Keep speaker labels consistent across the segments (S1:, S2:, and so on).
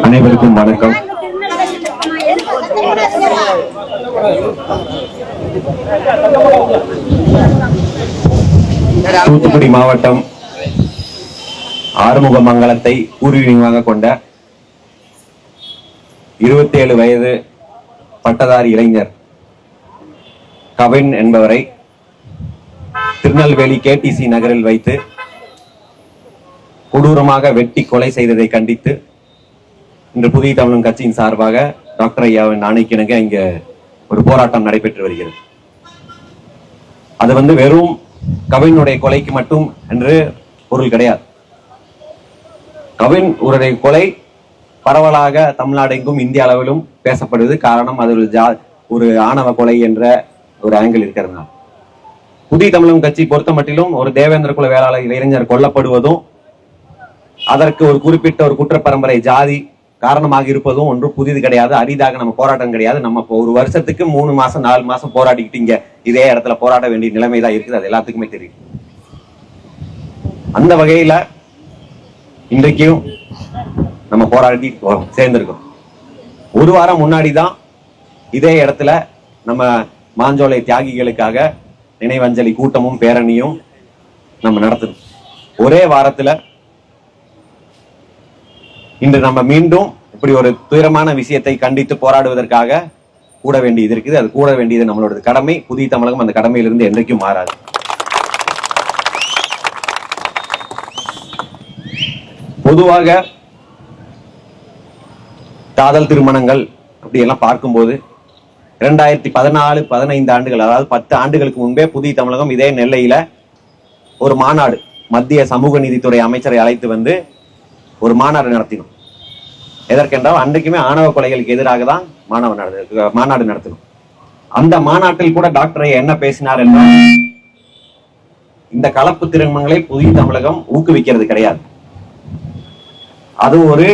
S1: அனைவருக்கும் வணக்கம். தூத்துக்குடி மாவட்டம் ஆறுமுகமங்கலத்தை பூர்வீகமாக கொண்ட 27 வயது பட்டதாரி இளைஞர் கவின் என்பவரை திருநெல்வேலி KTC நகரில் வைத்து கொடூரமாக வெட்டி கொலை செய்ததை கண்டித்து இன்று புதிய தமிழகம் கட்சியின் சார்பாக டாக்டர் ஐயாவின் ஆணைக்கிணங்க இங்க ஒரு போராட்டம் நடைபெற்று வருகிறது. அது வெறும் கவினுடைய கொலைக்கு மட்டும் என்று பொருள் கிடையாது. கவின் உடைய கொலை பரவலாக தமிழ்நாடு எங்கும் இந்திய அளவிலும் பேசப்படுவது காரணம் அது ஒரு ஆணவ கொலை என்ற ஒரு ஆங்கிள் இருக்கிறதுனால. புதிய தமிழகம் கட்சி பொறுத்த மட்டிலும் ஒரு தேவேந்திர குல வேளாளர் இளைஞர் கொல்லப்படுவதும் அதற்கு ஒரு குறிப்பிட்ட ஒரு குற்ற பரம்பரை ஜாதி காரணமாக இருப்பதும் ஒன்று புதிது கிடையாது. அரிதாக நம்ம போராட்டம் கிடையாது. நம்ம ஒரு வருஷத்துக்கு 3 மாசம் 4 மாசம் போராடிக்கிட்டு இங்க இதே இடத்துல போராட வேண்டிய நிலைமைதான் இருக்குது. அது எல்லாத்துக்குமே தெரியும். அந்த வகையில இன்றைக்கும் நம்ம போராடி சேர்ந்திருக்கோம். ஒரு வாரம் முன்னாடிதான் இதே இடத்துல நம்ம மாஞ்சோலை தியாகிகளுக்காக நினைவஞ்சலி கூட்டமும் பேரணியும் நம்ம நடத்தணும். ஒரே வாரத்துல இன்று நம்ம மீண்டும் இப்படி ஒரு துயரமான விஷயத்தை கண்டித்து போராடுவதற்காக கூட வேண்டியது இருக்குது. அது கூட வேண்டியது நம்மளோட கடமை. புதிய தமிழகம் அந்த கடமையிலிருந்து என்றைக்கும் மாறாது. பொதுவாக காதல் திருமணங்கள் அப்படி எல்லாம் பார்க்கும்போது 2014-15 ஆண்டுகள், அதாவது 10 ஆண்டுகளுக்கு முன்பே புதிய தமிழகம் இதே நெல்லையில ஒரு மாநாடு, மத்திய சமூக நீதித்துறை அமைச்சரை அழைத்து ஒரு மாநாடு நடத்தினோம். எதற்கென்றால் அன்றைக்குமே ஆணவ கொலைகளுக்கு எதிராக தான் மாநாடு நடத்தணும். அந்த மாநாட்டில் கூட டாக்டர் என்ன பேசினார் என்றால், இந்த கலப்பு திருமணங்களை புதிய தமிழகம் ஊக்குவிக்கிறது கிடையாது. அது ஒரு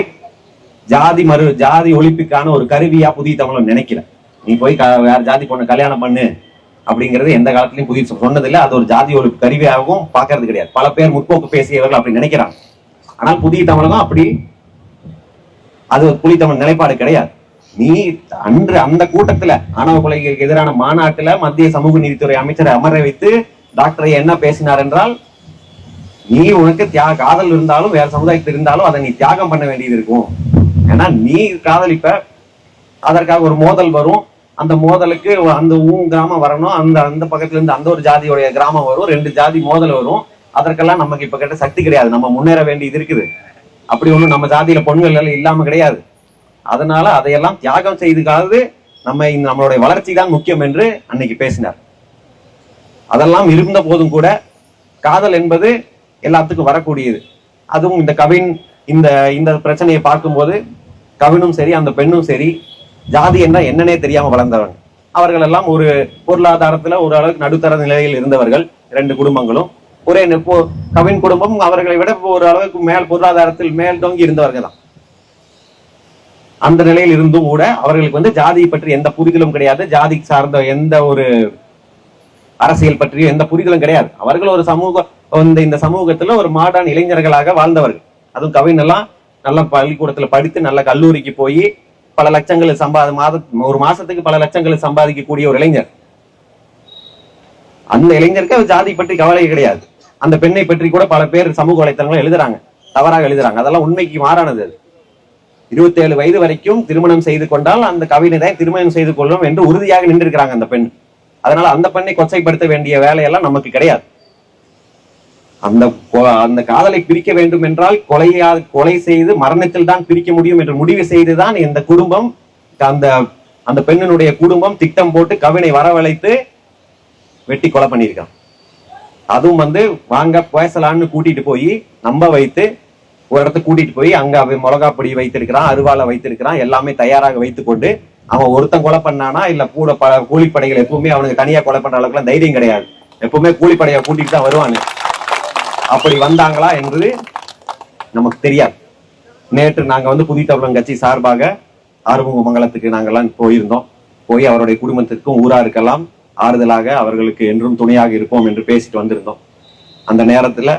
S1: ஜாதி ஒழிப்புக்கான ஒரு கருவியா புதிய தமிழகம் நினைக்கல. நீ போய் வேற ஜாதி பொண்ணு கல்யாணம் பண்ணு அப்படிங்கிறது எந்த காலத்திலையும் புதிய சொன்னதில்லை. அது ஒரு ஜாதி ஒழிப்பு கருவியாகவும் பார்க்கறது கிடையாது. பல பேர் முற்போக்கு பேசியவர்கள் அப்படி நினைக்கிறாங்க. ஆனால் புதிய தமிழகம் அப்படி அது புதிய தமிழ் நிலைப்பாடு கிடையாது. நீ அன்று அந்த கூட்டத்துல ஆணவ கொலைகளுக்கு எதிரான மாநாட்டுல மத்திய சமூக நீதித்துறை அமைச்சரை அமர வைத்து டாக்டர் என்ன பேசினார் என்றால், நீ உனக்கு காதல் இருந்தாலும் வேற சமுதாயத்தில் இருந்தாலும் அதை நீ தியாகம் பண்ண வேண்டியது இருக்கும். ஏன்னா நீ காதலிப்ப, அதற்காக ஒரு மோதல் வரும். அந்த மோதலுக்கு அந்த கிராமம் வரணும், அந்த பக்கத்துல இருந்து அந்த ஒரு ஜாதியோடைய கிராமம் வரும், 2 ஜாதி மோதல் வரும். அதற்கெல்லாம் நமக்கு இப்ப கிட்ட சக்தி கிடையாது. நம்ம முன்னேற வேண்டியது இருக்குது. அப்படி ஒண்ணும் நம்ம ஜாதியில பொண்ணுகள் இல்லாம கிடையாது. அதனால அதையெல்லாம் தியாகம் செய்துக்காவது நம்மளுடைய வளர்ச்சி தான் முக்கியம் என்று அன்னைக்கு பேசினார். அதெல்லாம் இருந்த போதும் கூட காதல் என்பது எல்லாத்துக்கும் வரக்கூடியது. அதுவும் இந்த கவின் இந்த பிரச்சனையை பார்க்கும்போது கவினும் சரி அந்த பெண்ணும் சரி ஜாதி என்றால் என்னன்னே தெரியாம வளர்ந்தவங்க. அவர்கள் எல்லாம் ஒரு பொருளாதாரத்துல ஓரளவுக்கு நடுத்தர நிலையில் இருந்தவர்கள். 2 குடும்பங்களும் ஒரே கவின் குடும்பம் அவர்களை விட ஒரு அளவுக்கு பொருளாதாரத்தில் மேல் தோங்கி இருந்தவர்கள் தான். அந்த நிலையில் இருந்தும் கூட அவர்களுக்கு ஜாதியை பற்றி எந்த புரிதலும் கிடையாது. ஜாதி சார்ந்த எந்த ஒரு அரசியல் பற்றியும் எந்த புரிதலும் கிடையாது. அவர்கள் ஒரு இந்த சமூகத்துல ஒரு மாடர்ன் இளைஞர்களாக வாழ்ந்தவர்கள். அதுவும் கவின் எல்லாம் நல்ல பள்ளிக்கூடத்துல படித்து நல்ல கல்லூரிக்கு போய் பல லட்சங்கள் ஒரு மாசத்துக்கு பல லட்சங்கள் சம்பாதிக்கக்கூடிய ஒரு இளைஞர். அந்த இளைஞருக்கு ஜாதி பற்றி கவலை கிடையாது. அந்த பெண்ணை பற்றி கூட பல பேர் சமூக வலைத்தளங்கள் எழுதுறாங்க, தவறாக எழுதுறாங்க. அதெல்லாம் உண்மைக்கு மாறானது. 27 வயது வரைக்கும் திருமணம் செய்து கொண்டால் அந்த கவினை திருமணம் செய்து கொள்ளும் என்று உறுதியாக நின்றிருக்கிறாங்க அந்த பெண். அதனால அந்த பெண்ணை கொச்சைப்படுத்த வேண்டிய வேலையெல்லாம் நமக்கு கிடையாது. அந்த காதலை பிரிக்க வேண்டும் என்றால் கொலை செய்து மரணத்தில் தான் பிரிக்க முடியும் என்று முடிவு செய்துதான் இந்த குடும்பம், அந்த பெண்ணினுடைய குடும்பம் திட்டம் போட்டு கவினை வரவழைத்து வெட்டி கொலை பண்ணியிருக்கான். அதுவும் வாங்க பேசலான்னு கூட்டிட்டு போய் நம்ப வைத்து ஒரு இடத்துக்கு கூட்டிட்டு போய் அங்க மிளகாப்பொடி வைத்திருக்கிறான், அருவாளை வைத்திருக்கிறான், எல்லாமே தயாராக வைத்துக் கொண்டு அவன் ஒருத்தன் கொலை பண்ணானா இல்ல கூட கூலிப்படைகள் எப்பவுமே அவனுக்கு தனியா கொலை பண்ற அளவுக்கு எல்லாம் தைரியம் கிடையாது. எப்பவுமே கூலிப்படையை கூட்டிட்டு தான் வருவானு. அப்படி வந்தாங்களா என்று நமக்கு தெரியாது. நேற்று நாங்க புதிய தமிழகம் கட்சி சார்பாக ஆறுமுகமங்கலத்துக்கு நாங்கெல்லாம் போயிருந்தோம். போய் அவருடைய குடும்பத்திற்கும் ஊராருக்கெல்லாம் ஆறுதலாக அவர்களுக்கு என்றும் துணையாக இருப்போம் என்று பேசிட்டு வந்திருந்தோம். அந்த நேரத்துல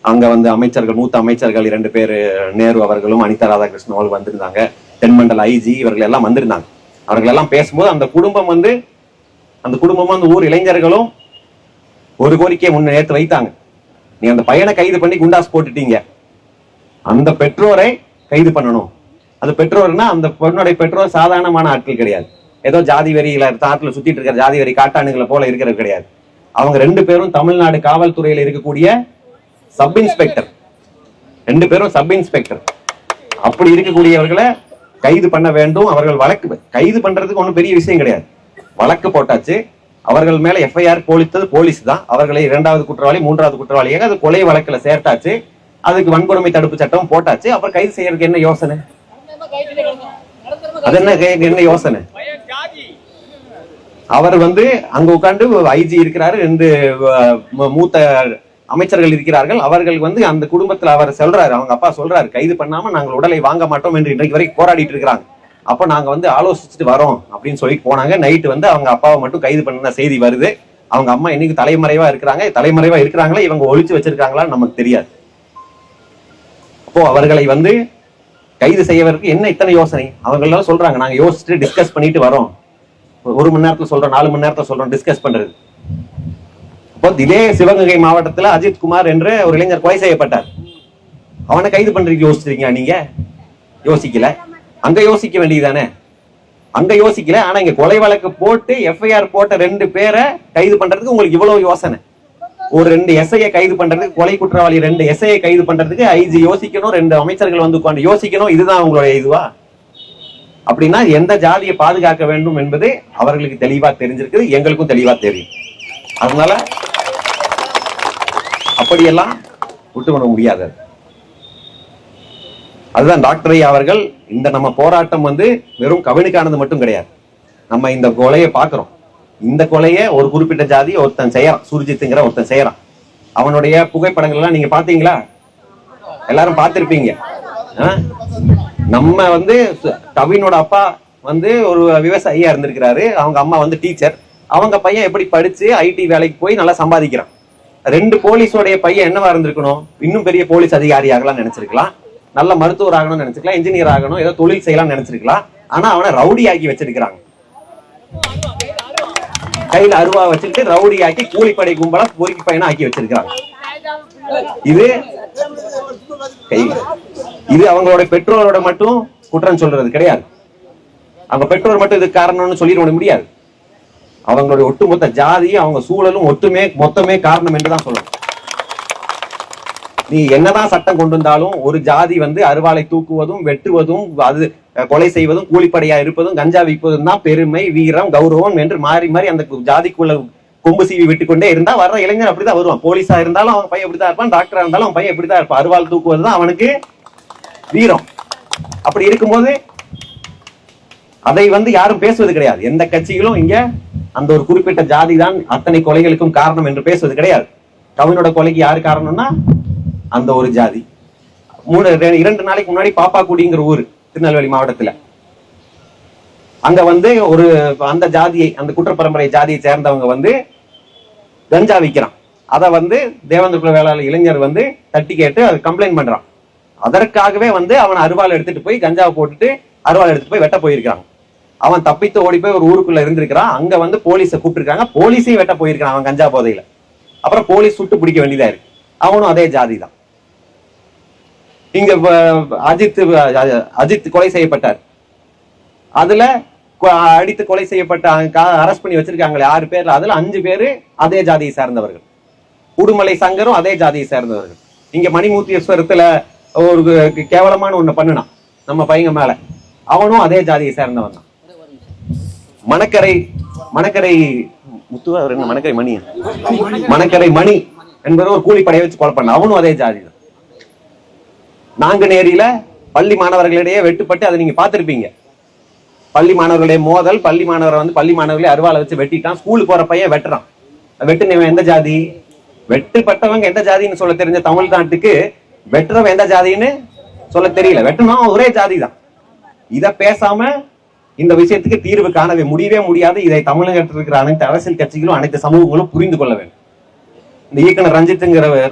S1: அங்க வந்து அமைச்சர்கள், மூத்த அமைச்சர்கள் 2 பேர், நேரு அவர்களும் அனிதா ராதாகிருஷ்ணன் அவர்கள் வந்திருந்தாங்க. தென்மண்டல ஐஜி இவர்கள் எல்லாம் வந்திருந்தாங்க. அவர்கள் எல்லாம் பேசும்போது அந்த குடும்பமும் அந்த ஊர் இளைஞர்களும் ஒரு கோரிக்கையை நேற்று வைத்தாங்க. நீ அந்த பையனை கைது பண்ணி குண்டாஸ் போட்டுட்டீங்க, அந்த பெற்றோரை கைது பண்ணணும். அந்த பெற்றோர்னா அந்த பொண்ணுடைய பெற்றோர் சாதாரணமான ஆட்கள் கிடையாது. ஏதோ ஜாதி வெறியில தாட்டில் சுத்திட்டு இருக்கிற ஜாதி வெறி காட்டானுங்களை போல இருக்கிறது கிடையாது. அவங்க 2 பேரும் தமிழ்நாடு காவல்துறையில இருக்கக்கூடிய சப் இன்ஸ்பெக்டர். 2 பேரும் சப் இன்ஸ்பெக்டர். அப்படி இருக்கக்கூடியவர்களை கைது பண்ண வேண்டும். அவர்கள் வழக்கு கைது பண்றதுக்கு ஒன்றும் பெரிய விஷயம் கிடையாது. வழக்கு போட்டாச்சு. அவர்கள் மேல எஃப்ஐஆர் போலித்தது போலீஸ் தான். அவர்களை 2வது குற்றவாளி 3வது குற்றவாளியாக அது கொலை வழக்குல சேர்த்தாச்சு. அதுக்கு வன்கொடுமை தடுப்பு சட்டம் போட்டாச்சு. அப்புறம் கைது செய்யறதுக்கு என்ன யோசனை? அது என்ன யோசனை? அவர் வந்து அங்க உட்கார்ந்து ஐஜி இருக்கிறாரு, 2 மூத்த அமைச்சர்கள் இருக்கிறார்கள். அவர்கள் வந்து அந்த குடும்பத்துல அவர் சொல்றாரு, அவங்க அப்பா சொல்றாரு, கைது பண்ணாம நாங்கள் உடலை வாங்க மாட்டோம் என்று இன்றைக்கு வரைக்கும் போராடிட்டு இருக்கிறாங்க. அப்ப நாங்க வந்து ஆலோசிச்சுட்டு வரோம் அப்படின்னு சொல்லி போனாங்க. நைட்டு வந்து அவங்க அப்பாவை மட்டும் கைது பண்ண செய்தி வருது. அவங்க அம்மா இன்னைக்கு தலைமறைவா இருக்கிறாங்களா, இவங்க ஒழிச்சு வச்சிருக்காங்களான்னு நமக்கு தெரியாது. அப்போ அவர்களை வந்து கைது செய்யறதுக்கு என்ன இத்தனை யோசனை? அவங்க எல்லாம் சொல்றாங்க, நாங்க யோசிச்சுட்டு டிஸ்கஸ் பண்ணிட்டு வரோம். 1 மணி நேரத்துல சொல்றோம், 4 மணி நேரத்துல சொல்றோம் டிஸ்கஸ் பண்றது. இப்போ இதே சிவகங்கை மாவட்டத்துல அஜித் குமார் என்ற ஒரு இளைஞர் கொலை செய்யப்பட்டார். அவனை கைது பண்றதுக்கு யோசிச்சிருக்கீங்க நீங்க? யோசிக்கல. அங்க யோசிக்க வேண்டியதானே? அங்க யோசிக்கல. ஆனா இங்க கொலை வழக்கு போட்டு எஃப்ஐஆர் போட்ட 2 பேரை கைது பண்றதுக்கு உங்களுக்கு இவ்வளவு யோசனை. ஒரு 2 எஸ்ஐயை கைது பண்றதுக்கு, கொலை குற்றவாளி 2 எஸ்ஐயை கைது பண்றதுக்கு ஐஜி யோசிக்கணும், 2 அமைச்சர்கள் வந்து உட்காந்து யோசிக்கணும். இதுதான் உங்களுடைய இதுவா? அப்படின்னா எந்த ஜாதியை பாதுகாக்க வேண்டும் என்பது அவர்களுக்கு தெளிவா தெரிஞ்சிருக்குது, எங்களுக்கும் தெளிவா தெரியும். அதனால அப்படியெல்லாம் விட்டு பண்ண முடியாது. அதுதான் டாக்டர் ஐயா அவர்கள், இந்த நம்ம போராட்டம் வந்து வெறும் கவினுக்கானது மட்டும் கிடையாது. நம்ம இந்த கொலையை பாக்குறோம். இந்த கொலையை ஒரு குறிப்பிட்ட ஜாதி ஒருத்தன் செய்யறான், சுர்ஜித்ங்கிற ஒருத்தன் செய்யறான். அவனுடைய புகைப்படங்கள் எல்லாம் நீங்க பாத்தீங்களா? எல்லாரும் பார்த்திருப்பீங்க. நம்ம வந்து கவினோட அப்பா வந்து ஒரு விவசாயியா இருந்திருக்கிறாரு, அவங்க அம்மா வந்து டீச்சர். அவங்க பையன் எப்படி படிச்சு ஐடி வேலைக்கு போய் நல்லா சம்பாதிக்கிறான். 2 போலீஸோடைய பையன் என்னவா இருந்திருக்கணும்? இன்னும் பெரிய போலீஸ் அதிகாரி ஆகலாம் நினைச்சிருக்கலாம், நல்ல மருத்துவர் ஆகணும்னு நினைச்சிருக்கலாம், இன்ஜினியர் ஆகணும், ஏதோ தொழில் செய்யலாம் நினைச்சிருக்கலாம். ஆனா அவனை ரவுடி ஆக்கி வச்சிருக்கிறாங்க. கையில அருவா வச்சுட்டு ரவுடி ஆக்கி கூலிப்படை கும்பலா பொறுக்கி பையனா ஆக்கி வச்சிருக்காங்க. இது அவங்களோட பெற்றோரோட மட்டும் குற்றம் சொல்றது கிடையாது. அவங்க பெற்றோர் மட்டும் இதுக்கு காரணம்னு சொல்லிட முடியாது. அவங்களுடைய ஒட்டுமொத்த ஜாதி, அவங்க சூழலும் மொத்தமே காரணம் என்றுதான் சொல்லணும். நீ என்னதான் சட்டம் கொண்டு வந்தாலும் ஒரு ஜாதி வந்து அருவாளை தூக்குவதும், வெட்டுவதும், அது கொலை செய்வதும், கூலிப்படையா இருப்பதும், கஞ்சா விற்பதும் தான் பெருமை, வீரம், கௌரவம் என்று மாறி மாறி அந்த ஜாதிக்குள்ள கொம்பு சீவி விட்டுக்கொண்டே இருந்தா வர்ற இளைஞர் அப்படிதான் வருவான். போலீஸா இருந்தாலும் அவன் பையன் எப்படிதான் இருப்பான், டாக்டரா இருந்தாலும் அவன் பையன் எப்படிதான் இருப்பான். அருவாள் தூக்குவதுதான் அவனுக்கு வீரம். அப்படி இருக்கும்போது அதை வந்து யாரும் பேசுவது கிடையாது. எந்த கட்சிகளும் இங்க அந்த ஒரு குறிப்பிட்ட ஜாதி தான் அத்தனை கொலைகளுக்கும் காரணம் என்று பேசுவது கிடையாது. கவினோட கொலைக்கு யாரு காரணம்னா அந்த ஒரு ஜாதி. 2 நாளைக்கு முன்னாடி பாப்பாக்குடிங்கிற ஊர் திருநெல்வேலி மாவட்டத்துல, அங்க வந்து ஒரு அந்த ஜாதியை, அந்த குற்ற பரம்பரை ஜாதியை சேர்ந்தவங்க வந்து கஞ்சா விற்கிறான். அதை வந்து தேவேந்திர குல வேளாளர் இளைஞர் வந்து தட்டி கேட்டு அது கம்ப்ளைண்ட் பண்றான். அதற்காகவே வந்து அவன் அருவாள் எடுத்துட்டு போய் கஞ்சாவை போட்டுட்டு அருவாள் எடுத்துட்டு போய் வெட்ட போயிருக்காங்க. அவன் தப்பித்து ஓடி போய் ஒரு ஊருக்குள்ள இருந்திருக்கிறான். அங்க வந்து போலீஸை கூப்பிட்டுருக்காங்க, போலீஸையும் வெட்ட போயிருக்கான் அவன் கஞ்சா போதையில. அப்புறம் போலீஸ் சுட்டு பிடிக்க வேண்டியதா இருக்கு. அவனும் அதே ஜாதி தான். இங்க அஜித் கொலை செய்யப்பட்டார். அதுல அடித்து கொலை செய்யப்பட்ட அரெஸ்ட் பண்ணி வச்சிருக்காங்களே 6 பேர்ல, அதுல 5 பேரு அதே ஜாதியை சேர்ந்தவர்கள். உடுமலை சங்கரும் அதே ஜாதியை சேர்ந்தவர்கள். இங்க மணிமூர்த்தீஸ்வரத்துல ஒரு கேவலமான ஒண்ணு பண்ணுனான் நம்ம பையங்க மேல, அவனும் அதே ஜாதியை சேர்ந்தவன் தான். மணக்கரை முத்துவா மணக்கரை மணி என்பவர் ஒரு கூலிப்படையை வச்சு கொலை பண்ண, அவனும் அதே ஜாதி தான். நாங்குநேரியில பள்ளி மாணவர்களிடையே வெட்டுப்பட்டு அதை நீங்க பாத்திருப்பீங்க. பள்ளி மாணவர்களுடைய மோதல், பள்ளி மாணவர்களை அருவாளை வச்சு வெட்டிட்டான். ஸ்கூலுக்கு போற பையன் வெட்டுறான். வெட்டுனவன் எந்த ஜாதி? வெட்டுப்பட்டவங்க எந்த ஜாதின்னு சொல்ல தெரிஞ்ச தமிழ்நாட்டுக்கு வெட்டுறவன் எந்த ஜாதின்னு சொல்ல தெரியல. வெட்டணும் ஒரே ஜாதி தான். இத பேசாம இந்த விஷயத்துக்கு தீர்வு காணவே முடியவே முடியாது. இதை தமிழகத்தில் இருக்கிற அனைத்து அரசியல் கட்சிகளும் அனைத்து சமூகங்களும் புரிந்து கொள்ள வேண்டும். இந்த இயக்குனர்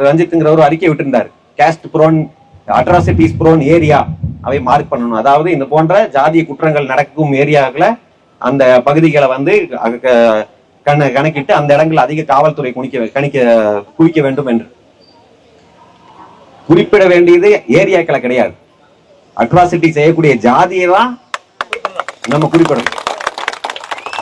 S1: ரஞ்சித்ங்கிறவர் அறிக்கை விட்டிருந்தாரு. Caste prone atrocities prone area அவை மார்க் பண்ணணும். அதாவது இந்த போன்ற ஜாதிய குற்றங்கள் நடக்கும் ஏரியாக்களை அந்த பகுதிகளை வந்து கணக்கிட்டு அந்த இடங்கள் அதிக காவல்துறை குவிக்க வேண்டும் என்று குறிப்பிட வேண்டியது ஏரியாக்களை கிடையாது. அட்ராசிட்டி செய்யக்கூடிய ஜாதியை தான் நம்ம குறிப்பிடணும்.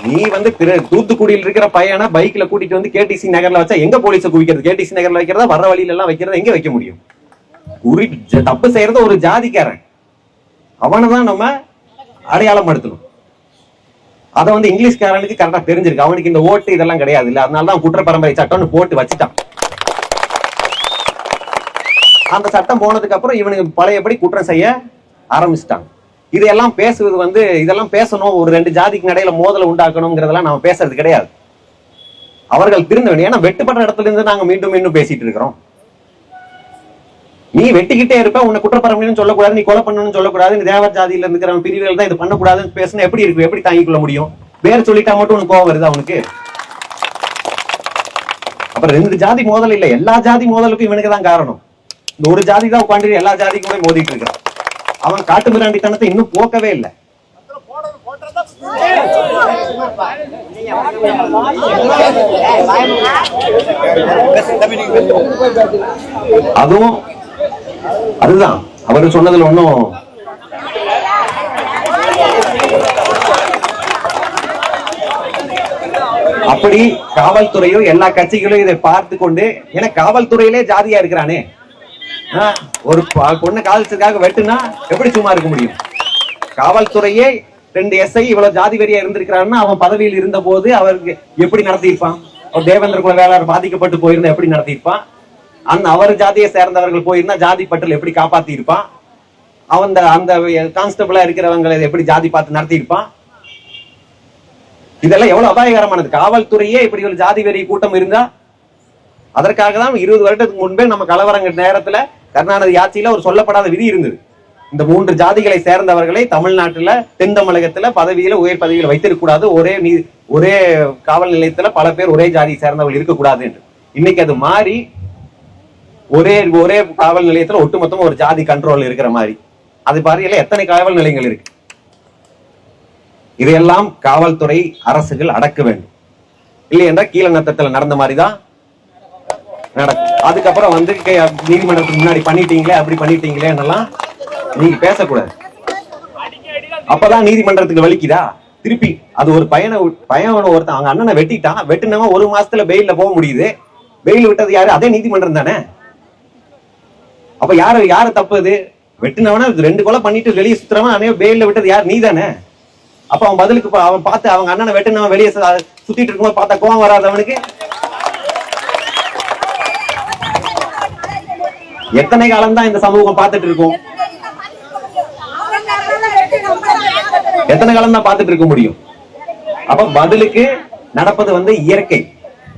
S1: நீ வந்து தூத்துக்குடியில் இருக்கிற பையனை பைக்ல கூட்டிட்டு வந்து கேடிசி நகர்ல வச்சா எங்க போலீஸை குவிக்கிறது? கேடிசி நகர்ல வைக்கிறதா, வர்ற வழியில எல்லாம் வைக்கிறதா, எங்க வைக்க முடியும்? தப்பு செய்யறது ஒரு ஜாதிக்காரன், அவனை தான் நம்ம அடையாளம் படுத்தணும். அதை வந்து இங்கிலீஷ்காரனுக்கு கரெக்டா தெரிஞ்சிருக்கு. அவனுக்கு இந்த ஓட்டு இதெல்லாம் கிடையாது இல்ல, அதனாலதான் குற்றப்பரம்பரை சட்டம்னு போட்டு வச்சுட்டான். அந்த சட்டம் போனதுக்கு அப்புறம் இவனுக்கு பழையபடி குற்றம் செய்ய ஆரம்பிச்சுட்டாங்க. இதெல்லாம் பேசுவது வந்து இதெல்லாம் பேசணும், ஒரு ரெண்டு ஜாதிக்கு இடையில மோதலை உண்டாக்கணும்ங்கிறதெல்லாம் நம்ம பேசுறது கிடையாது. அவர்கள் திருந்த வேண்டிய, ஏன்னா வெட்டுப்பட்ட இடத்துல இருந்து நாங்க மீண்டும் மீண்டும் பேசிட்டு இருக்கிறோம். நீ வெட்டிக்கிட்டே இருப்ப, உன்னை குற்றப்பரம்பரைன்னு சொல்லக்கூடாது, நீ கொலை பண்ணணும்னு சொல்லக்கூடாது, நீ தேவர் ஜாதியில இருக்கிற பிரிவுகள் தான் இது பண்ணக்கூடாதுன்னு பேசினா எப்படி இருக்கு? எப்படி தாங்கிக் கொள்ள முடியும்? பேர் சொல்லிட்டா மட்டும் உனக்கு கோவம் வருது அவனுக்கு? அப்புறம் ரெண்டு ஜாதி மோதல் இல்ல, எல்லா ஜாதி மோதலுக்கும் இவனுக்கு தான் காரணம். இந்த ஒரு ஜாதி தான் உட்காந்து எல்லா ஜாதிக்குமே மோதிட்டு இருக்கிறான். அவன் காட்டு மிராண்டித்தனத்தை இன்னும் போக்கவே இல்லை. அதுவும் அதுதான் அவரு சொன்னதுல ஒன்னும் அப்படி காவல்துறையோ எல்லா கட்சிகளும் இதை பார்த்து கொண்டு, ஏன்னா காவல்துறையிலே ஜாதியா இருக்கிறானே, ஒரு பொண்ணு காதலிச்சதுக்காக வெட்டுனா எப்படி சும்மா இருக்க முடியும்? காவல்துறையே 2 SI இவ்வளவு ஜாதி வெறியா இருந்திருக்கிறான்னா அவன் பதவியில் இருந்த போது அவருக்கு எப்படி நடத்தியிருப்பான்? தேவேந்திர குல வேளாளர் பாதிக்கப்பட்டு போயிருந்தா எப்படி நடத்தியிருப்பான்? அவர் ஜாதியை சேர்ந்தவர்கள் போயிருந்தா ஜாதி பட்டியல் எப்படி காப்பாத்தி இருப்பான்? அந்த கான்ஸ்டபிளா இருக்கிறவங்களை எப்படி ஜாதி பார்த்து நடத்தி இருப்பான்? இதெல்லாம் எவ்வளவு அபாயகரமானது. காவல்துறையே இப்படி ஒரு ஜாதி வெறி கூட்டம் இருந்தா, அதற்காக தான் 20 வருடத்துக்கு முன்பே நம்ம கலவரங்க நேரத்துல கருணாநிதி ஆட்சியில ஒரு சொல்லப்படாத விதி இருந்தது. இந்த 3 ஜாதிகளை சேர்ந்தவர்களை தமிழ்நாட்டுல தென் தமிழகத்துல பதவியில உயர் பதவியில வைத்திருக்க கூடாது, ஒரே காவல் நிலையத்துல பல பேர் ஒரே ஜாதியை சேர்ந்தவர்கள் இருக்கக்கூடாது என்று. இன்னைக்கு அது மாறி ஒரே காவல் நிலையத்துல ஒட்டுமொத்தமா ஒரு ஜாதி கண்ட்ரோல் இருக்கிற மாதிரி. அது பாருங்க எத்தனை காவல் நிலையங்கள் இருக்கு. இதையெல்லாம் காவல்துறை அரசுகள் அடக்க வேண்டும். இல்லை என்றால் கீழ நத்தத்துல நடந்த மாதிரிதான் நடக்கும். அதுக்கப்புறம் வந்து நீதிமன்றத்துக்கு முன்னாடி பண்ணிட்டீங்களே அப்படி பண்ணிட்டீங்களே என்னெல்லாம் நீங்க பேசக்கூடாது. அப்பதான் நீதிமன்றத்துக்கு வலிக்குதா? திருப்பி அது ஒரு பையன் ஒருத்தன் அவங்க அண்ணனை வெட்டிட்டான், வெட்டினவன் 1 மாசத்துல பெயில்ல போக முடியுது. பெயில் விட்டது யாரு? அதே நீதிமன்றம் தானே. அப்ப யாரு தப்பு? இது வெட்டினவன 2 கொலை பண்ணிட்டு வெளியே சுத்துறவன் அதே பெயில்ல விட்டது யாரு? நீ தானே. அப்ப அவன் பதிலுக்கு அவன் பார்த்து அவங்க அண்ணனை வெட்டினவன் வெளியே சுத்திட்டு இருக்கும்போது பார்த்தா கோவம் வராது அவனுக்கு? எத்தனை காலம் தான் இந்த சமூகம் பார்த்துட்டு இருக்கும்? எத்தனை காலம் தான் பார்த்துட்டு இருக்க முடியும்? அப்ப பதிலுக்கு நடப்பது வந்து இயற்கை.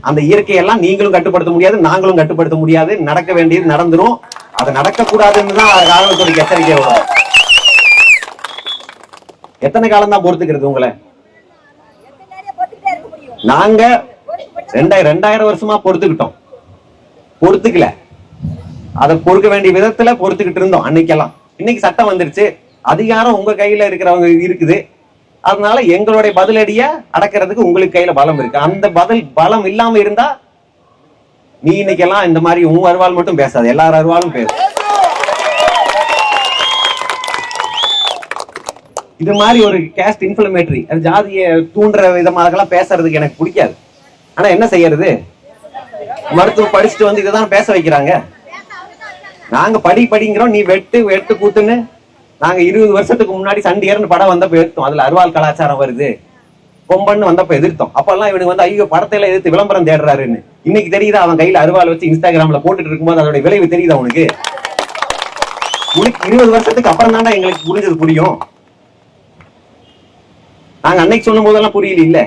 S1: அந்த இயற்கையெல்லாம் நீங்களும் கட்டுப்படுத்த முடியாது, நாங்களும் கட்டுப்படுத்த முடியாது. நடக்க வேண்டியது நடந்துரும். அது நடக்க கூடாதுன்னு தான் காவல்துறைக்கு எச்சரிக்கை வரும். எத்தனை காலம் தான் பொறுத்துக்கிறது உங்களை? நாங்க 2000 வருஷமா பொறுத்துக்கிட்டோம், பொறுத்துக்கல. அதை பொறுக்க வேண்டிய விதத்துல பொறுத்துக்கிட்டு இருந்தோம் அன்னைக்கெல்லாம். இன்னைக்கு சட்டம் வந்துருச்சு, அதிகாரம் உங்க கையில இருக்கிறவங்க இருக்குது. அதனால எங்களுடைய பதிலடிய அடக்கிறதுக்கு உங்களுக்கு கையில பலம் இருக்கு. அந்த பலம் இல்லாம இருந்தா நீ இன்னைக்கெல்லாம் இந்த மாதிரி உன் அருவாள் மட்டும் பேசாது, எல்லாரும் அருவாளும் பேசு. இது மாதிரி ஒரு கேஸ்ட் இன்ஃப்ளமேட்டரி, ஜாதியை தூண்டுற விதமாக பேசுறதுக்கு எனக்கு பிடிக்காது. ஆனா என்ன செய்யறது? மருத்துவம் படிச்சுட்டு வந்து இதைதான் பேச வைக்கிறாங்க. நாங்க படிங்கிறோம், நீ வெட்டு கூத்துன்னு. நாங்க 20 வருஷத்துக்கு முன்னாடி சண்டியர்னு படம் வந்தப்ப எதிர்த்தோம். அதுல அருவாள் கலாச்சாரம் வருது பொம்பன்னு வந்தப்ப எதிர்த்தோம். அப்பெல்லாம் இவனுக்கு வந்து ஐயோ படத்தையில எதிர்த்து விளம்பரம் தேடுறாருன்னு. இன்னைக்கு தெரியுதா? அவன் கையில அருவாள் வச்சு இன்ஸ்டாகிராம்ல போட்டுட்டு இருக்கும்போது அதோட விளைவு தெரியுதா உனக்கு? 20 வருஷத்துக்கு அப்புறம் தாண்டா எங்களுக்கு புரிஞ்சது புரியும். நாங்க அன்னைக்கு சொல்லும் போதெல்லாம் புரியல. இல்ல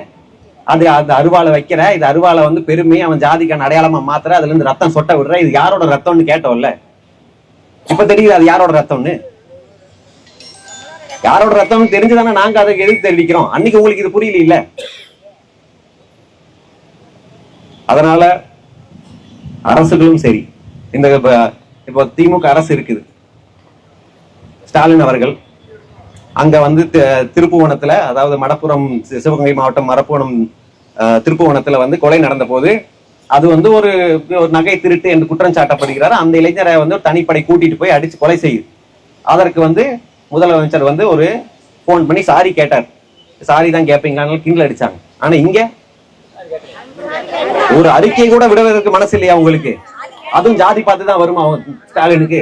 S1: அது அந்த அருவாளை வைக்கிற, இது அருவாளை வந்து பெருமையை அவன் ஜாதிக்கான அடையாளமா மாத்திர, அதுல இருந்து ரத்தம் சொட்ட விடுற, இது யாரோட ரத்தம்னு கேட்டோம்ல. இப்ப தெரியுது அது யாரோட ரத்தம்னு. யாரோட ரத்தம்னு தெரிஞ்சுதானே நாங்க அதை எதிர்த்து தெரிவிக்கிறோம். அன்னைக்கு உங்களுக்கு இது புரியல இல்ல. அதனால அரசுகளும் சரி, இந்த இப்போ திமுக அரசு இருக்குது, ஸ்டாலின் அவர்கள் அங்க வந்து திருப்புவனத்துல, அதாவது மடப்புறம் சிவகங்கை மாவட்டம் மடப்புவனம் திருப்புவனத்துல வந்து கொலை நடந்த போது அது வந்து ஒரு நகை திருட்டு என்று குற்றம் சாட்டப்படுகிறார். அந்த இளைஞரை வந்து தனிப்படை கூட்டிட்டு போய் அடிச்சு கொலை செய்யுது. அதற்கு வந்து முதலமைச்சர் வந்து ஒரு போன் பண்ணி சாரி கேட்டார். சாரி தான் கேட்பீங்க, கிண்டல் அடிச்சாங்க. ஆனா இங்க ஒரு அறிக்கை கூட விடுவதற்கு மனசு இல்லையா உங்களுக்கு? அதுவும் ஜாதி பார்த்து தான் வருமா ஸ்டாலினுக்கு?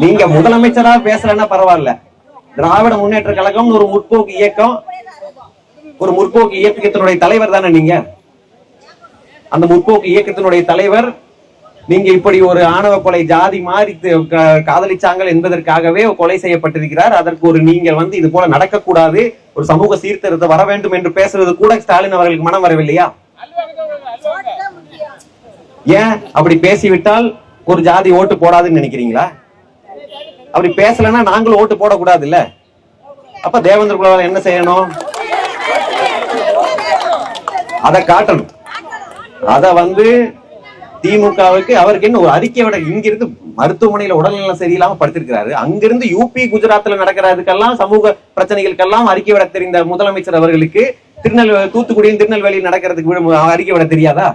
S1: நீங்க முதலமைச்சரா பேசலன்னா பரவாயில்ல, திராவிட முன்னேற்ற கழகம் ஒரு முற்போக்கு இயக்கம், ஒரு முற்போக்கு இயக்கத்தினுடைய தலைவர் தானே நீங்க. அந்த முற்போக்கு இயக்கத்தினுடைய தலைவர் நீங்க இப்படி ஒரு ஆணவ கொலை ஜாதி மாறி காதலிச்சாங்க என்பதற்காகவே கொலை செய்யப்பட்டிருக்கிறார். அதற்கு ஒரு நீங்கள் வந்து இது போல நடக்கக்கூடாது, ஒரு சமூக சீர்திருத்தம் வர வேண்டும் என்று பேசுறது கூட ஸ்டாலின் அவர்களுக்கு மனம் வரவில்லையா? ஏன் அப்படி பேசிவிட்டால் ஒரு ஜாதி ஓட்டு போடாதுன்னு நினைக்கிறீங்களா? அப்படி பேசலன்னா நாங்களும் ஓட்டு போடக்கூடாது இல்ல? அப்ப தேவேந்திர குலவேலன் என்ன செய்யணும்? அதை காட்டணும். அத வந்து திமுகவுக்கு அவருக்கு என்ன ஒரு அறிக்கை விட, இங்கிருந்து மருத்துவமனையில உடல்நலம் சரியில்லாம படுத்திருக்கிறாரு, அங்கிருந்து யூபி குஜராத்ல நடக்கிறதுக்கெல்லாம் சமூக பிரச்சனைகளுக்கெல்லாம் அறிக்கை விட தெரிந்த முதலமைச்சர் அவர்களுக்கு தூத்துக்குடியும் திருநெல்வேலியில் நடக்கிறதுக்கு அறிக்கை விட தெரியாதா?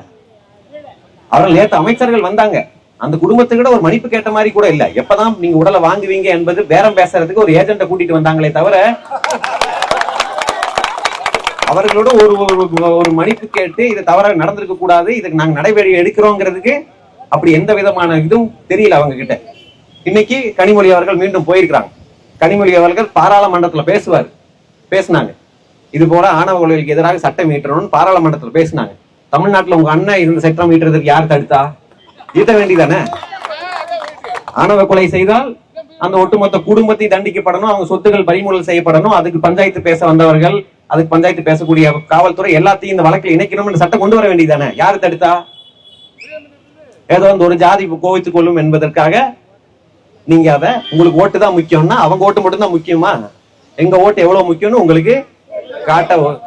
S1: அவர்கள் நேற்று அமைச்சர்கள் வந்தாங்க, அந்த குடும்பத்துக்கிட்ட ஒரு மன்னிப்பு கேட்ட மாதிரி கூட இல்ல. எப்பதான் நீங்க உடலை வாங்குவீங்க என்பது பேரம் பேசுறதுக்கு ஒரு ஏஜென்ட கூட்டிட்டு வந்தாங்களே தவிர அவர்களோட ஒரு மன்னிப்பு கேட்டு இது தவறாக நடந்திருக்க கூடாது, இதுக்கு நாங்க நடைமுறை எடுக்கிறோங்கிறதுக்கு அப்படி எந்த விதமான இதுவும் தெரியல அவங்க கிட்ட. இன்னைக்கு கனிமொழி அவர்கள் மீண்டும் போயிருக்கிறாங்க. கனிமொழி அவர்கள் பாராளுமன்றத்துல பேசினாங்க, இது போல ஆணவ கொலைகளுக்கு எதிராக சட்டம் இயற்றணும்னு பாராளுமன்றத்துல பேசினாங்க. தமிழ்நாட்டுல உங்க அண்ணன் இந்த சட்டம் ஈட்டுறதுக்கு யார் தடுத்தா? ஈட்ட வேண்டியதானே? ஆணவ கொலை செய்தால் அந்த ஒட்டுமொத்த குடும்பத்தை தண்டிக்கப்படணும், அவங்க சொத்துக்கள் பறிமுதல் செய்யப்படணும், அதுக்கு பஞ்சாயத்து பேச வந்தவர்கள், அதுக்கு பஞ்சாயத்து பேசக்கூடிய காவல்துறை எல்லாத்தையும் இந்த வழக்கில் இணைக்கணும்னு சட்டம் கொண்டு வர வேண்டியதானே? யாரு தடுத்தா? ஏதோ வந்து ஒரு ஜாதி கோவித்துக் கொள்ளும் என்பதற்காக நீங்க அதை உங்களுக்கு ஓட்டு தான் முக்கியம்னா அவங்க ஓட்டு மட்டும் தான் முக்கியமா? எங்க ஓட்டு எவ்வளவு முக்கியம்னு உங்களுக்கு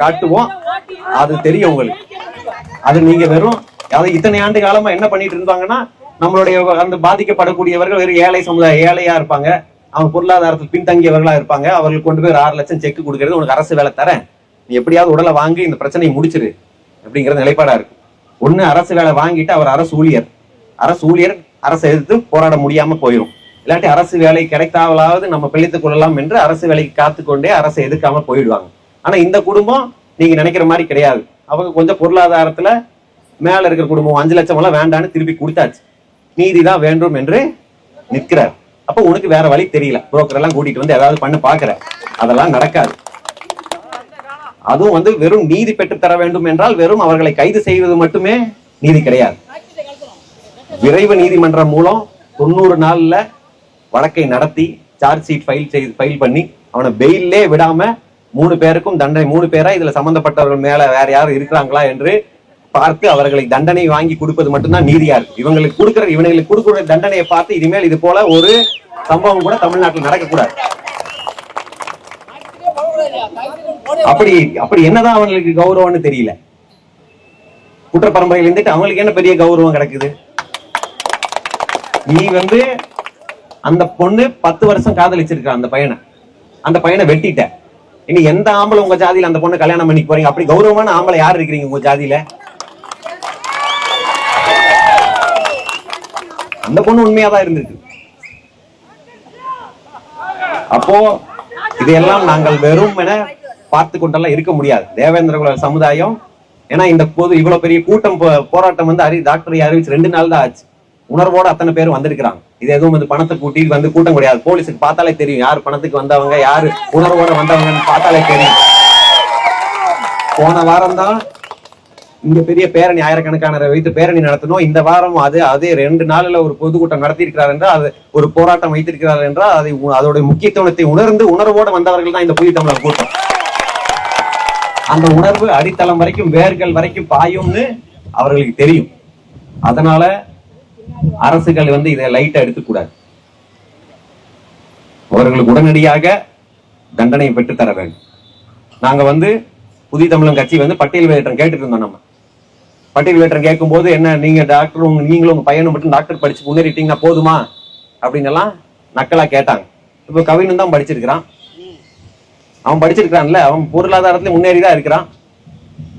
S1: காட்டுவோம், அது தெரியும் உங்களுக்கு. அது நீங்க வெறும் அதாவது இத்தனை ஆண்டு காலமா என்ன பண்ணிட்டு இருந்தாங்கன்னா, நம்மளுடைய அந்த பாதிக்கப்படக்கூடியவர்கள் வெறும் ஏழை சமுதாய ஏழையா இருப்பாங்க, அவங்க பொருளாதாரத்தில் பின்தங்கியவர்களா இருப்பாங்க, அவர்களுக்கு கொண்டு போய் 6 லட்சம் செக் கொடுக்கறது, உனக்கு அரசு வேலை தரேன், நீ எப்படியாவது உடலை வாங்கி இந்த பிரச்சனையை முடிச்சிரு அப்படிங்கிற நிலைப்பாடா இருக்கு. ஒண்ணு அரசு வேலை வாங்கிட்டு அவர் அரசு ஊழியர் அரசை எதிர்த்து போராட முடியாம போயிடும், இல்லாட்டி அரசு வேலை கிடைத்தாவலாவது நம்ம பிழைத்துக் கொள்ளலாம் என்று அரசு வேலைக்கு காத்துக்கொண்டே அரசை எதிர்க்காம போயிடுவாங்க. ஆனா இந்த குடும்பம் நீங்க நினைக்கிற மாதிரி கிடையாது. அவங்க கொஞ்சம் பொருளாதாரத்துல மேல இருக்கிற குடும்பம் 5 லட்சம் எல்லாம் வேண்டான்னு திருப்பி கொடுத்தாச்சு, நீதிதான் வேண்டும் என்று நிற்கிறார். அப்ப உனக்கு வேற வழி தெரியல, புரோக்கர் எல்லாம் கூட்டிட்டு வந்து ஏதாவது பண்ண பாக்குற, அதெல்லாம் நடக்காது. அதுவும் வந்து வெறும் நீதி பெற்று தர வேண்டும் என்றால் வெறும் அவர்களை கைது செய்வது மட்டுமே நீதி கிடையாது. விரைவு நீதிமன்றம் மூலம் 90 நாள்ல வழக்கை நடத்தி சார்ஜ் ஷீட் ஃபைல் பண்ணி அவனை பெயிலே விடாம 3 பேருக்கும் தண்டனை, 3 பேரா இதுல சம்பந்தப்பட்டவர்கள் மேல வேற யாரும் இருக்கிறாங்களா என்று பார்த்து அவர்களை தண்டனை வாங்கி கொடுப்பது மட்டும்தான் நீதியா இருக்கு. இவங்களுக்கு கொடுக்கிற தண்டனையை பார்த்து இனிமேல் இது போல ஒரு சம்பவம் கூட தமிழ்நாட்டில் நடக்கக்கூடாது. அப்படி என்னதான் அவங்களுக்கு கௌரவம்னு தெரியல. குற்ற பரம்பரையில் இருந்துட்டு அவங்களுக்கு என்ன பெரிய கௌரவம் கிடைக்குது? நீ வந்து அந்த பொண்ணு 10 வருஷம் காதலிச்சிருக்க அந்த பையனை வெட்டிட்ட, இனி எந்த ஆம்பளை உங்க ஜாதியில அந்த பொண்ணு கல்யாணம் பண்ணி போறீங்க? அப்படி கௌரவமான ஆம்பளை யார் இருக்கிறீங்க உங்க ஜாதியில? அந்த பொண்ணு உண்மையாதான் இருந்திருக்கு. அப்போ இதையெல்லாம் நாங்கள் வெறும் என பார்த்து கொண்டெல்லாம் இருக்க முடியாது. தேவேந்திர குல சமுதாயம், ஏன்னா இந்த போது இவ்வளவு பெரிய கூட்டம் போராட்டம் வந்து டாக்டரை அறிவிச்சு 2 நாள் தான் ஆச்சு. உணர்வோட அத்தனை பேரும் வந்திருக்கிறாங்க. இது எதுவும் வந்து பணத்தை கூட்டிட்டு வந்து கூட்டம் கிடையாது. போலீஸுக்கு பார்த்தாலே தெரியும் யார் பணத்துக்கு வந்தவங்க, யாரு உணர்வோட வந்தவங்கன்னு பார்த்தாலே தெரியும். போன வாரம் தான் இங்க பெரிய பேரணி, ஆயிரக்கணக்கான வைத்து பேரணி நடத்தணும். இந்த வாரம் அதே 2 நாள்ல ஒரு பொதுக்கூட்டம் நடத்தியிருக்கிறார் என்றால், அது ஒரு போராட்டம் வைத்திருக்கிறார் என்றால் அதோட முக்கியத்துவத்தை உணர்ந்து உணர்வோடு வந்தவர்கள் தான் இந்த புதிய தமிழர் கூட்டம். அந்த உணர்வு அடித்தளம் வரைக்கும் வேர்கள் வரைக்கும் பாயும்னு அவர்களுக்கு தெரியும். அதனால அரசுகள் வந்து இதை லைட்டா எடுத்துக்கூடாது. அவர்களுக்கு உடனடியாக தண்டனை பெற்று தர வேண்டும். நாங்க வந்து புதிய தமிழன் கட்சி வந்து பட்டியல் வெளியேற்றம் கேட்டுட்டு இருந்தோம். நம்ம பட்டியல் வேற்றம் கேட்கும் போது என்ன நீங்க டாக்டர் நீங்களும் உங்க பையனும் மட்டும் டாக்டர் படிச்சு முன்னேறிட்டீங்கன்னா போதுமா அப்படின்னு எல்லாம் நக்கலா கேட்டாங்க. இப்ப கவினும் தான் படிச்சிருக்கிறான், அவன் படிச்சிருக்கான்ல, அவன் பொருளாதாரத்துல முன்னேறிதான் இருக்கிறான்.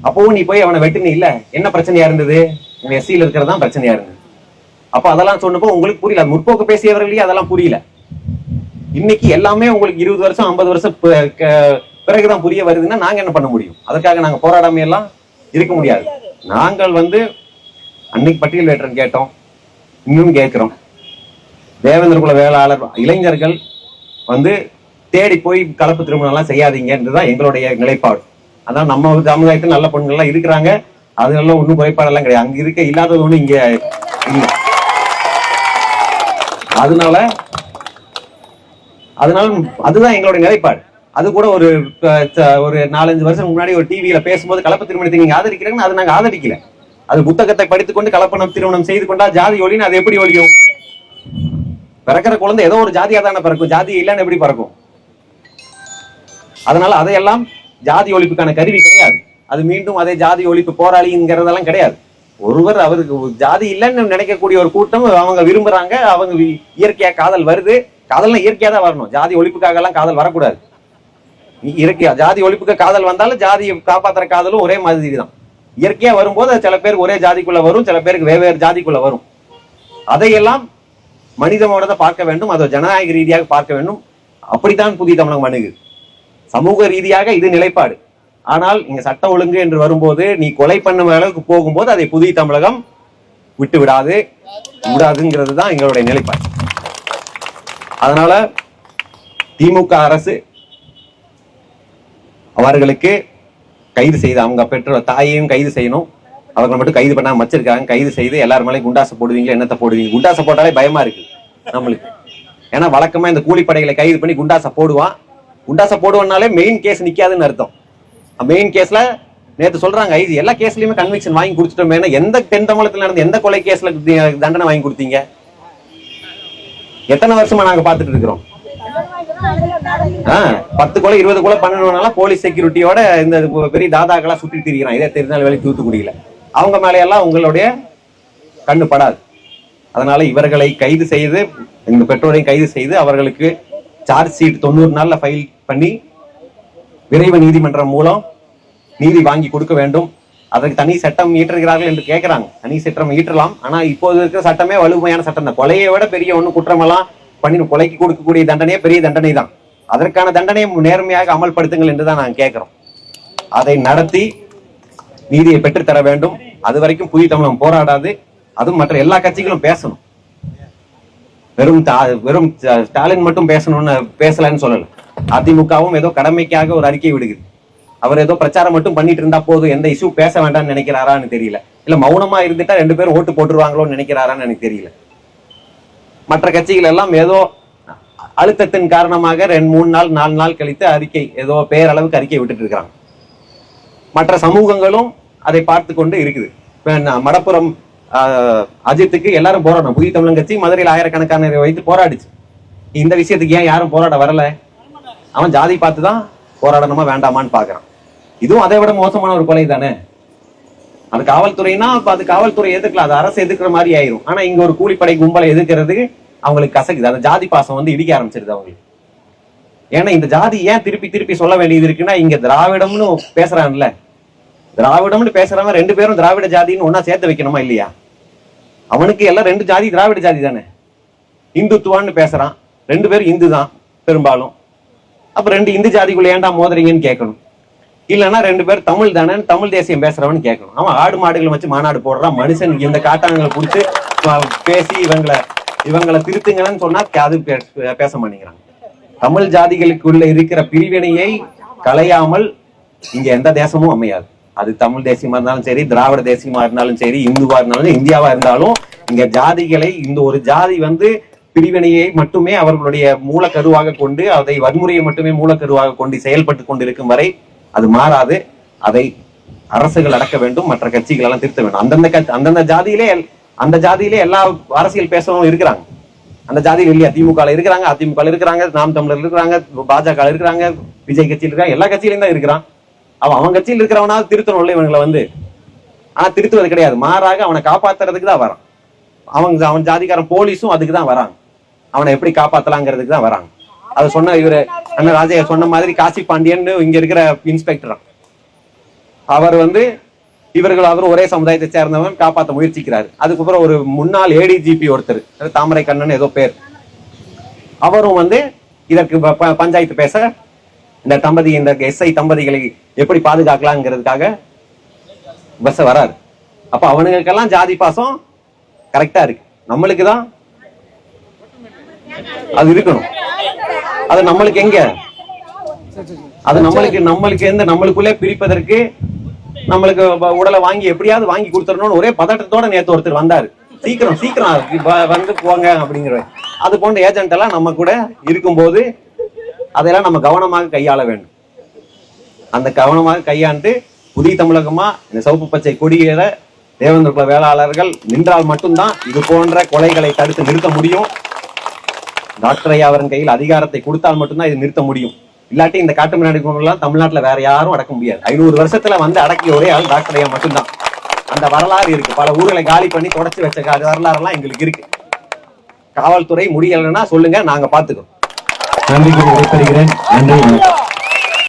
S1: அப்பவும் நீ போய் அவனை வெட்டினி இல்ல, என்ன பிரச்சனையா இருந்தது? உங்க எஸ்சியில இருக்கிறதான் பிரச்சனையா இருந்தது. அப்ப அதெல்லாம் சொன்னப்போ உங்களுக்கு புரியல. முற்போக்கு பேசியவர்களே அதெல்லாம் புரியல. இன்னைக்கு எல்லாமே உங்களுக்கு 20 வருஷம் 50 வருஷம் பிறகுதான் புரிய வருதுன்னா நாங்க என்ன பண்ண முடியும்? அதற்காக நாங்க போராடாம எல்லாம் இருக்க முடியாது. நாங்கள் அன்னைக்கு பட்டியல் வேற்றம் கேட்டோம், இன்னும் கேட்கிறோம். தேவேந்திர குல வேளாளர் இளைஞர்கள் தேடி போய் கலப்பு திருமணம் எல்லாம் செய்யாதீங்க என்றுதான் எங்களுடைய நிலைப்பாடு. அதான் நம்ம சமுதாயத்தில் நல்ல பெண்கள் எல்லாம் இருக்கிறாங்க, அதெல்லாம் ஒன்றும் குறைபாடெல்லாம் கிடையாது. அங்க இருக்க இல்லாதது ஒண்ணு இங்க இல்லை. அதனால அதுதான் எங்களுடைய நிலைப்பாடு. அது கூட ஒரு 4-5 வருஷம் முன்னாடி ஒரு டிவியில பேசும்போது கலப்பு திருமணத்தை நீங்க ஆதரிக்கிறீங்கன்னு அது நாங்க ஆதரிக்கல. அது புத்தகத்தை படித்துக் கொண்டு கலப்பணம் திருமணம் செய்து கொண்டா ஜாதி ஒழின்னு அது எப்படி ஒழியும்? பிறக்கிற குழந்தை ஏதோ ஒரு ஜாதியா தானே பிறக்கும், ஜாதி இல்லைன்னு எப்படி பிறக்கும்? அதனால அதையெல்லாம் ஜாதி ஒழிப்புக்கான கருவி கிடையாது. அது மீண்டும் அதே ஜாதி ஒழிப்பு போராளிங்கிறதெல்லாம் கிடையாது. ஒருவர் அவருக்கு ஜாதி இல்லைன்னு நினைக்கக்கூடிய ஒரு கூட்டம் அவங்க விரும்புறாங்க, அவங்க இயற்கையா காதல் வருது. காதல்னா இயற்கையா தான் வரணும், ஜாதி ஒழிப்புக்காக எல்லாம் காதல் வரக்கூடாது. இயற்கையா ஜாதி ஒழிப்புக்கு காதல் வந்தாலும் ஜாதியை காப்பாத்துற காதலும் ஒரே மாதிரி தான். இயற்கையா வரும்போது சில பேருக்கு ஒரே ஜாதிக்குள்ள வரும், சில பேருக்கு வெவ்வேறு ஜாதிக்குள்ள வரும். அதையெல்லாம் மனிதனோட பார்க்க வேண்டும், அதை ஜனநாயக ரீதியாக பார்க்க வேண்டும். அப்படித்தான் புதிய தமிழகம் அணுகு. சமூக ரீதியாக இது நிலைப்பாடு. ஆனால் இங்க சட்ட ஒழுங்கு என்று வரும்போது நீ கொலை பண்ணும் அளவுக்கு போகும்போது அதை புதிய தமிழகம் விட்டு விடாதுங்கிறது தான் எங்களுடைய நிலைப்பாடு. அதனால திமுக அரசு அவர்களுக்கு கைது செய்து அவங்க பெற்றோர் தாயையும் கைது செய்யணும். அவர்களை மட்டும் கைது பண்ணாம வச்சிருக்காங்க. கைது செய்து எல்லாரும் மேலே குண்டாசை போடுவீங்க, என்னத்தை போடுவீங்க? குண்டாசை போட்டாலே பயமா இருக்கு நம்மளுக்கு. ஏன்னா வழக்கமா இந்த கூலிப்படைகளை கைது பண்ணி குண்டாசை போடுவான். குண்டாசை போடுவனாலே மெயின் கேஸ் நிக்காதுன்னு அர்த்தம். மெயின் கேஸ்ல நேற்று சொல்றாங்க ஐஜி எல்லா கேஸ்லயுமே கன்விக்ஷன் வாங்கி கொடுத்துட்டோம். எந்த தென் தமிழகத்தில் நடந்த எந்த கொலை கேஸ்ல தண்டனை வாங்கி கொடுத்தீங்க? எத்தனை வருஷமா நாங்க பாத்துட்டு இருக்கிறோம். 10 கொலை 20 கொலை பண்ணணும்னால போலீஸ் செக்யூரிட்டியோட இந்த பெரிய தாதாக்களா சுற்றி திரிகிறான். இதே திருநெல்வேலி தூத்துக்குடியில அவங்க மேல எல்லாம் உங்களுடைய கண்ணு படாது. அதனால இவர்களை கைது செய்து, இந்த பெற்றோரையும் கைது செய்து அவர்களுக்கு சார்ஜ் ஷீட் 90 நாள்ல ஃபைல் பண்ணி விரைவு நீதிமன்றம் மூலம் நீதி வாங்கி கொடுக்க வேண்டும். அதற்கு தனி சட்டம் இயற்றுகிறார்கள் என்று கேட்கிறாங்க. தனி சட்டம் இயற்றலாம், ஆனா இப்போது இருக்கிற சட்டமே வலுமையான சட்டம் தான். கொலையை விட பெரிய ஒண்ணு குற்றமெல்லாம் பண்ணி கொலைக்கு கொடுக்கக்கூடிய தண்டனையே பெரிய தண்டனை தான். அதற்கான தண்டனையை நேர்மையாக அமல்படுத்துங்கள் என்றுதான் நாங்கள் கேட்கிறோம். அதை நடத்தி நீதியை பெற்றுத்தர வேண்டும். அது வரைக்கும் புதிய தமிழகம் போராடாது. அதுவும் மற்ற எல்லா கட்சிகளும் பேசணும். வெறும் ஸ்டாலின் மட்டும் பேசணும்னு பேசலன்னு சொல்லல. அதிமுகவும் ஏதோ கடமைக்காக ஒரு அறிக்கை விடுகிறது. அவர் ஏதோ பிரச்சாரம் மட்டும் பண்ணிட்டு இருந்தா போதும், எந்த இஷ்யூ பேச வேண்டாம்னு நினைக்கிறாரான்னு தெரியல. இல்ல மௌனமா இருந்துட்டா 2 பேரும் ஓட்டு போட்டுருவாங்களோன்னு நினைக்கிறாரான்னு எனக்கு தெரியல. மற்ற கட்சிகள் எல்லாம் ஏதோ அழுத்தத்தின் காரணமாக 2-3 நாள் 4 நாள் கழித்து அறிக்கை ஏதோ பேரளவுக்கு அறிக்கை விட்டுட்டு இருக்காங்க. மற்ற சமூகங்களும் அதை பார்த்து கொண்டு இருக்குது. மடப்புறம் அஜித்துக்கு எல்லாரும் போராடணும். புதிய தமிழகம் கட்சி மதுரையில் ஆயிரக்கணக்கான வைத்து போராடிச்சு. இந்த விஷயத்துக்கு ஏன் யாரும் போராட வரல? அவன் ஜாதி பார்த்துதான் போராடணுமா வேண்டாமான்னு பாக்குறான். இதுவும் அதை விட மோசமான ஒரு கொலை தானே. அது காவல்துறைனா அது காவல்துறை எதிர்க்கலாம், அது அரசு எதிர்க்கிற மாதிரி ஆயிரும். ஆனா இங்க ஒரு கூலிப்படை கும்பலை எதிர்க்கிறதுக்கு அவங்களுக்கு கசக்குது. அந்த ஜாதி பாசம் இடிக்க ஆரம்பிச்சிருது அவங்களுக்கு. ஏன்னா இந்த ஜாதி ஏன் திருப்பி சொல்ல வேண்டியது இருக்குன்னா, இங்க திராவிடம்னு பேசுறான்ல, திராவிடம்னு பேசுறவன் 2 பேரும் திராவிட ஜாதின்னு ஒன்னா சேர்த்து வைக்கணுமா இல்லையா? அவனுக்கு எல்லாம் 2 ஜாதி திராவிட ஜாதி தானே. இந்துத்துவான்னு பேசுறான், 2 பேரும் இந்து தான் பெரும்பாலும். அப்ப 2 இந்து ஜாதிக்குள்ள ஏன்டா மோதுறீங்கன்னு கேட்கணும். இல்லைன்னா 2 பேர் தமிழ் தானே, தமிழ் தேசியம் பேசுறவன்னு கேட்கணும். அவன் ஆடு மாடுகளை வச்சு மாநாடு போடுறான். மனுஷன் இந்த காட்டாங்களை புடிச்சு பேசி இவங்களை திருத்துங்கன்னு சொன்னா அது பேச மாட்டேங்கிறாங்க. தமிழ் ஜாதிகளுக்குள்ள இருக்கிற பிரிவினையை களையாமல் இங்க எந்த தேசமும் அமையாது. அது தமிழ் தேசியமா இருந்தாலும் சரி, திராவிட தேசியமா இருந்தாலும் சரி, இந்துவா இருந்தாலும் இந்தியாவா இருந்தாலும், இங்க ஜாதிகளை இந்த ஒரு ஜாதி பிரிவினையை மட்டுமே அவர்களுடைய மூலக்கருவாக கொண்டு, அதை வன்முறையை மட்டுமே மூலக்கருவாக கொண்டு செயல்பட்டு கொண்டிருக்கும் வரை அது மாறாது. அதை அரசுகள் அடக்க வேண்டும், மற்ற கட்சிகள் எல்லாம் திருத்த வேண்டும். அந்தந்த ஜாதியிலே எல்லா அரசியல் பேசவும் இருக்கிறாங்க. அந்த ஜாதியில் இல்லையா? திமுக இருக்கிறாங்க, அதிமுக இருக்கிறாங்க, நாம் தமிழர் இருக்கிறாங்க, பாஜக இருக்கிறாங்க, விஜய் கட்சியில் இருக்காங்க, எல்லா கட்சியிலும் தான் இருக்கிறான். அவன் கட்சியில் இருக்கிறவனாவது திருத்தணும் இல்லை இவங்களை ஆனா திருத்துவது கிடையாது. மாறாக அவனை காப்பாத்துறதுக்கு தான் வரான். அவன் ஜாதிக்காரன் போலீஸும் அதுக்கு தான் வராங்க. அவனை எப்படி காப்பாத்தலாங்கிறதுக்கு தான் வராங்க. அது சொன்ன இவரு அண்ணன் ராஜையா சொன்ன மாதிரி காசி பாண்டியன் இங்க இருக்கிற இன்ஸ்பெக்டர் அவர் அவரும் ஒரே சமுதாயத்தை சேர்ந்தவன் காப்பாற்ற முயற்சிக்கிறாரு. அதுக்கப்புறம் ஒரு முன்னாள் ஏடிஜிபி ஒருத்தர் தாமரை கண்ணன் ஏதோ பேர், அவரும் இதற்கு பஞ்சாயத்து பேச இந்த எஸ்ஐ தம்பதிகளை எப்படி பாதுகாக்கலாங்கிறதுக்காக பஸ் வராரு. அப்ப அவனுக்கெல்லாம் ஜாதி பாசம் கரெக்டா இருக்கு. நம்மளுக்கு தான் அது இருக்கணும். அது நம்மளுக்கு எங்க, அது நம்மளுக்குள்ளே பிரிப்பதற்கு நம்மளுக்கு உடலை வாங்கி எப்படியாவது வாங்கி கொடுத்துடணும்னு ஒரே பதட்டத்தோட நேத்து ஒருத்தர் வந்தாரு. சீக்கிரம் போங்க அப்படிங்கிற அது போன்ற ஏஜென்ட் எல்லாம் நம்ம கூட இருக்கும்போது அதெல்லாம் நம்ம கவனமாக கையாள வேண்டும். அந்த கவனமாக கையாண்டு புதிய தமிழகமா இந்த சிவப்பு பச்சை கொடியேற தேவேந்திர குல வேளாளர்கள் நின்றால் மட்டும்தான் இது போன்ற கொலைகளை தடுத்து நிறுத்த முடியும். டாக்டர் ஐயா அவரின் கையில் அதிகாரத்தை கொடுத்தால் மட்டும்தான் இது நிறுத்த முடியும். இல்லாட்டி இந்த காட்டு மிராண்டி கும்பலாம் தமிழ்நாட்டுல வேற யாரும் அடக்க முடியாது. 500 வருஷத்துல அடக்கிய ஒரே ஆள் டாக்டர் ஐயா மட்டும்தான். அந்த வரலாறு இருக்கு. பல ஊர்களை காலி பண்ணி தொடச்சு வச்ச வரலாறு எல்லாம் எங்களுக்கு இருக்கு. காவல்துறை முடியலைன்னா சொல்லுங்க, நாங்க பாத்துக்கிறோம்.
S2: நன்றி. நன்றி.